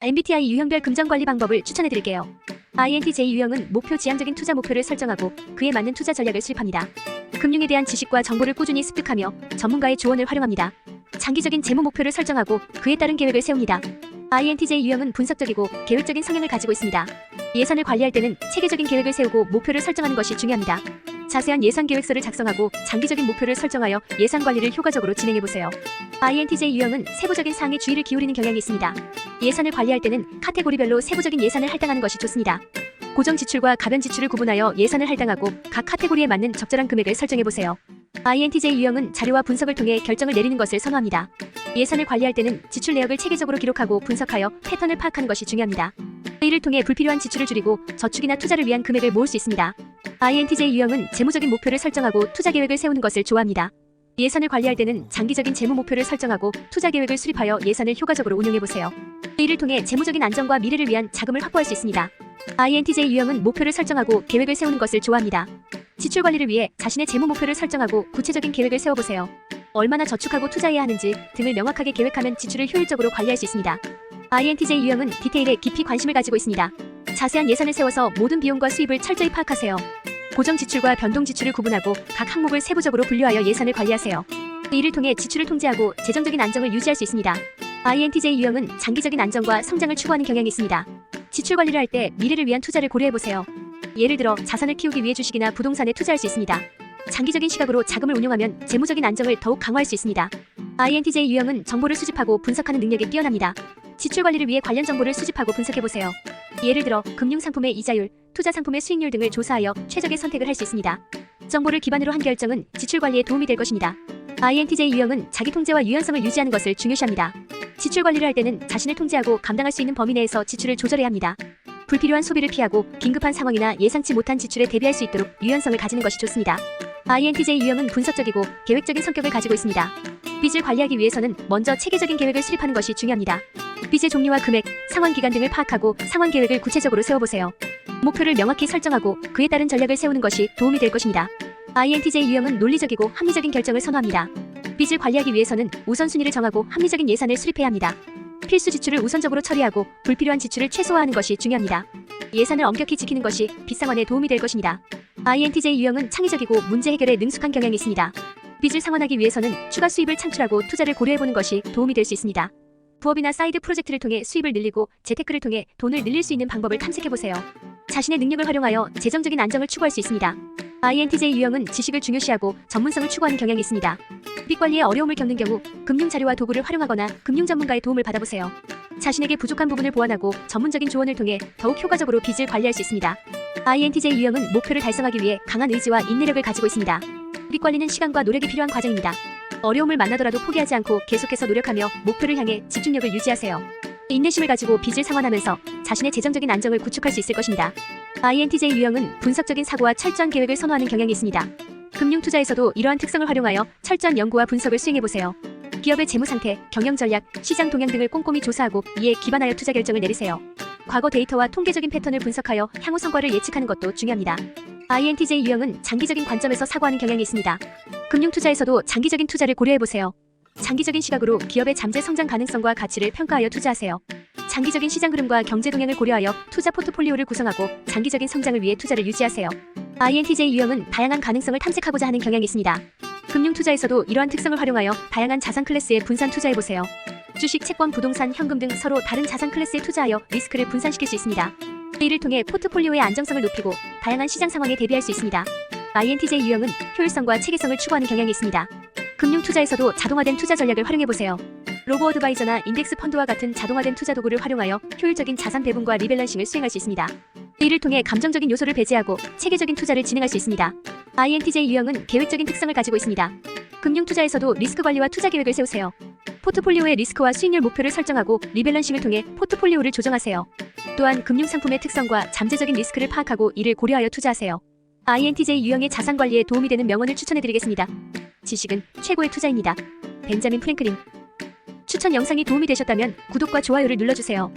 MBTI 유형별 금전관리 방법을 추천해드릴게요. INTJ 유형은 목표 지향적인 투자 목표를 설정하고 그에 맞는 투자 전략을 수립합니다. 금융에 대한 지식과 정보를 꾸준히 습득하며 전문가의 조언을 활용합니다. 장기적인 재무 목표를 설정하고 그에 따른 계획을 세웁니다. INTJ 유형은 분석적이고 계획적인 성향을 가지고 있습니다. 예산을 관리할 때는 체계적인 계획을 세우고 목표를 설정하는 것이 중요합니다. 자세한 예산 계획서를 작성하고 장기적인 목표를 설정하여 예산 관리를 효과적으로 진행해보세요. INTJ 유형은 세부적인 사항에 주의를 기울이는 경향이 있습니다. 예산을 관리할 때는 카테고리별로 세부적인 예산을 할당하는 것이 좋습니다. 고정 지출과 가변 지출을 구분하여 예산을 할당하고 각 카테고리에 맞는 적절한 금액을 설정해보세요. INTJ 유형은 자료와 분석을 통해 결정을 내리는 것을 선호합니다. 예산을 관리할 때는 지출 내역을 체계적으로 기록하고 분석하여 패턴을 파악하는 것이 중요합니다. 이를 통해 불필요한 지출을 줄이고 저축이나 투자를 위한 금액을 모을 수 있습니다. INTJ 유형은 재무적인 목표를 설정하고 투자 계획을 세우는 것을 좋아합니다. 예산을 관리할 때는 장기적인 재무 목표를 설정하고 투자 계획을 수립하여 예산을 효과적으로 운용해보세요. 이를 통해 재무적인 안정과 미래를 위한 자금을 확보할 수 있습니다. INTJ 유형은 목표를 설정하고 계획을 세우는 것을 좋아합니다. 지출 관리를 위해 자신의 재무 목표를 설정하고 구체적인 계획을 세워보세요. 얼마나 저축하고 투자해야 하는지 등을 명확하게 계획하면 지출을 효율적으로 관리할 수 있습니다. INTJ 유형은 디테일에 깊이 관심을 가지고 있습니다. 자세한 예산을 세워서 모든 비용과 수입을 철저히 파악하세요. 고정 지출과 변동 지출을 구분하고 각 항목을 세부적으로 분류하여 예산을 관리하세요. 이를 통해 지출을 통제하고 재정적인 안정을 유지할 수 있습니다. INTJ 유형은 장기적인 안정과 성장을 추구하는 경향이 있습니다. 지출 관리를 할 때 미래를 위한 투자를 고려해보세요. 예를 들어 자산을 키우기 위해 주식이나 부동산에 투자할 수 있습니다. 장기적인 시각으로 자금을 운용하면 재무적인 안정을 더욱 강화할 수 있습니다. INTJ 유형은 정보를 수집하고 분석하는 능력이 뛰어납니다. 지출 관리를 위해 관련 정보를 수집하고 분석해보세요. 예를 들어 금융상품의 이자율, 투자상품의 수익률 등을 조사하여 최적의 선택을 할 수 있습니다. 정보를 기반으로 한 결정은 지출 관리에 도움이 될 것입니다. INTJ 유형은 자기 통제와 유연성을 유지하는 것을 중요시합니다. 지출 관리를 할 때는 자신을 통제하고 감당할 수 있는 범위 내에서 지출을 조절해야 합니다. 불필요한 소비를 피하고 긴급한 상황이나 예상치 못한 지출에 대비할 수 있도록 유연성을 가지는 것이 좋습니다. INTJ 유형은 분석적이고 계획적인 성격을 가지고 있습니다. 빚을 관리하기 위해서는 먼저 체계적인 계획을 수립하는 것이 중요합니다. 빚의 종류와 금액, 상환 기간 등을 파악하고 상환 계획을 구체적으로 세워보세요. 목표를 명확히 설정하고 그에 따른 전략을 세우는 것이 도움이 될 것입니다. INTJ 유형은 논리적이고 합리적인 결정을 선호합니다. 빚을 관리하기 위해서는 우선순위를 정하고 합리적인 예산을 수립해야 합니다. 필수 지출을 우선적으로 처리하고 불필요한 지출을 최소화하는 것이 중요합니다. 예산을 엄격히 지키는 것이 빚 상환에 도움이 될 것입니다. INTJ 유형은 창의적이고 문제 해결에 능숙한 경향이 있습니다. 빚을 상환하기 위해서는 추가 수입을 창출하고 투자를 고려해보는 것이 도움이 될 수 있습니다. 부업이나 사이드 프로젝트를 통해 수입을 늘리고 재테크를 통해 돈을 늘릴 수 있는 방법을 탐색해보세요. 자신의 능력을 활용하여 재정적인 안정을 추구할 수 있습니다. INTJ 유형은 지식을 중요시하고 전문성을 추구하는 경향이 있습니다. 빚 관리에 어려움을 겪는 경우 금융 자료와 도구를 활용하거나 금융 전문가의 도움을 받아보세요. 자신에게 부족한 부분을 보완하고 전문적인 조언을 통해 더욱 효과적으로 빚을 관리할 수 있습니다. INTJ 유형은 목표를 달성하기 위해 강한 의지와 인내력을 가지고 있습니다. 빚 관리는 시간과 노력이 필요한 과정입니다. 어려움을 만나더라도 포기하지 않고 계속해서 노력하며 목표를 향해 집중력을 유지하세요. 인내심을 가지고 빚을 상환하면서 자신의 재정적인 안정을 구축할 수 있을 것입니다. INTJ 유형은 분석적인 사고와 철저한 계획을 선호하는 경향이 있습니다. 금융 투자에서도 이러한 특성을 활용하여 철저한 연구와 분석을 수행해보세요. 기업의 재무 상태, 경영 전략, 시장 동향 등을 꼼꼼히 조사하고 이에 기반하여 투자 결정을 내리세요. 과거 데이터와 통계적인 패턴을 분석하여 향후 성과를 예측하는 것도 중요합니다. INTJ 유형은 장기적인 관점에서 사고하는 경향이 있습니다. 금융 투자에서도 장기적인 투자를 고려해보세요. 장기적인 시각으로 기업의 잠재 성장 가능성과 가치를 평가하여 투자하세요. 장기적인 시장 흐름과 경제 동향을 고려하여 투자 포트폴리오를 구성하고 장기적인 성장을 위해 투자를 유지하세요. INTJ 유형은 다양한 가능성을 탐색하고자 하는 경향이 있습니다. 금융 투자에서도 이러한 특성을 활용하여 다양한 자산 클래스에 분산 투자해보세요. 주식, 채권, 부동산, 현금 등 서로 다른 자산 클래스에 투자하여 리스크를 분산시킬 수 있습니다. 이를 통해 포트폴리오의 안정성을 높이고 다양한 시장 상황에 대비할 수 있습니다. INTJ 유형은 효율성과 체계성을 추구하는 경향이 있습니다. 금융 투자에서도 자동화된 투자 전략을 활용해보세요. 로보어드바이저나 인덱스 펀드와 같은 자동화된 투자 도구를 활용하여 효율적인 자산 배분과 리밸런싱을 수행할 수 있습니다. 이를 통해 감정적인 요소를 배제하고 체계적인 투자를 진행할 수 있습니다. INTJ 유형은 계획적인 특성을 가지고 있습니다. 금융 투자에서도 리스크 관리와 투자 계획을 세우세요. 포트폴리오의 리스크와 수익률 목표를 설정하고 리밸런싱을 통해 포트폴리오를 조정하세요. 또한 금융 상품의 특성과 잠재적인 리스크를 파악하고 이를 고려하여 투자하세요. INTJ 유형의 자산 관리에 도움이 되는 명언을 추천해드리겠습니다. 지식은 최고의 투자입니다. 벤자민 프랭클린. 추천 영상이 도움이 되셨다면 구독과 좋아요를 눌러주세요.